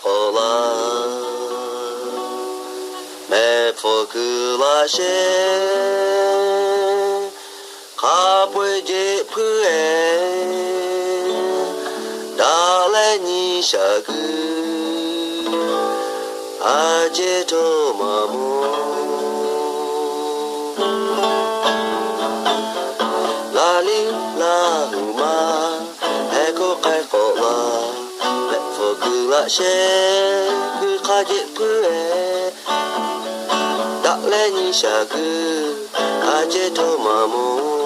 khổ la mẹ phô cứ la xe khá bơi dễ phư đã lẽ nhị sa cứ a dễ thô mà mô la li la hu ma e ko kai khổ la mẹ phô cứ la xe cứ khá dễ phư đã lẽ nhị sa cứ a dễ thô mà mô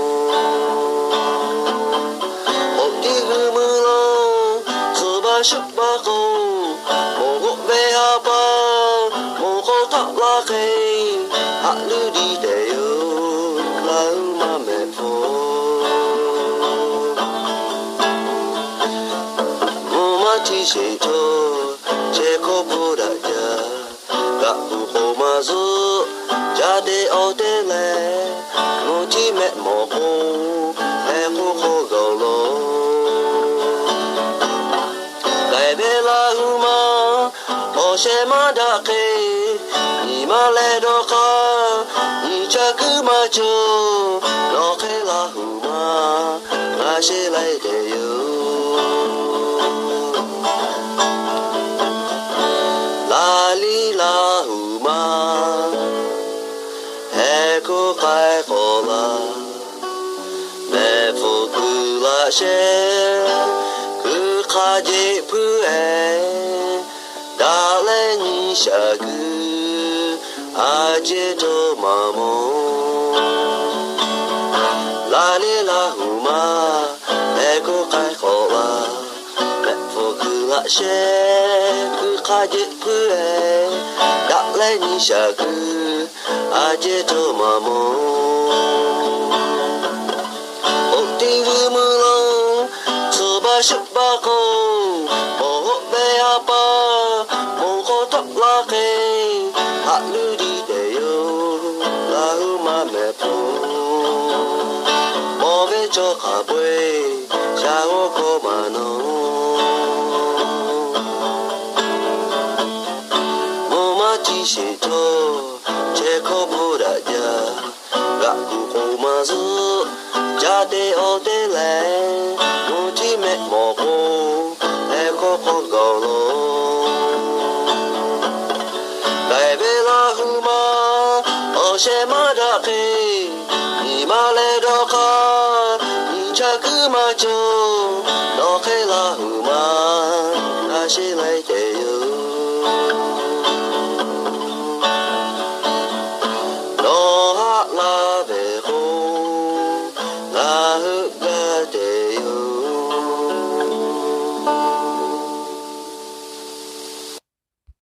sức ba câu mồ gốc về hà ba mồ câu thắt la khay hạ lư đi để yêu la ma mẹ phô mồ ma thi sẽ cho che khó phô đã già gạ tu khô ma zo cha để ở để lẽ mồ thi mẹ mồ khô e khô khô gầu lo bela huma o se ma da ke ni ma le do ka ni cha ku ma cho lo ke la huma ma se lai de yo la li la huma e ko kai ko la me fu ku la she khá dễ phư đã lẽ nhị sa cứ a dễ thô mà mô la li la hu ma e ko kai khổ la mẹ phô cứ la xe cứ khá dễ phư đã lẽ nhị sa cứ a dễ thô mà mô ô ti vu mơ lo so ba sức ba câu mồ bê a ba mồ khó thắt la khay hạ lư đi để yêu la hu ma mẹ phô mồ về cho khả bơi cha ô cô mà nó mồ ma chi sẽ cho che khó phô đã già gạ cụ cô mà zo cha để ở để lẽ mẹ mồ cô e có con gầu lo đại bê la hu ma o se ma da ke ni ma le do ka ni cha ku ma cho do ke la hu ma na se lai te yo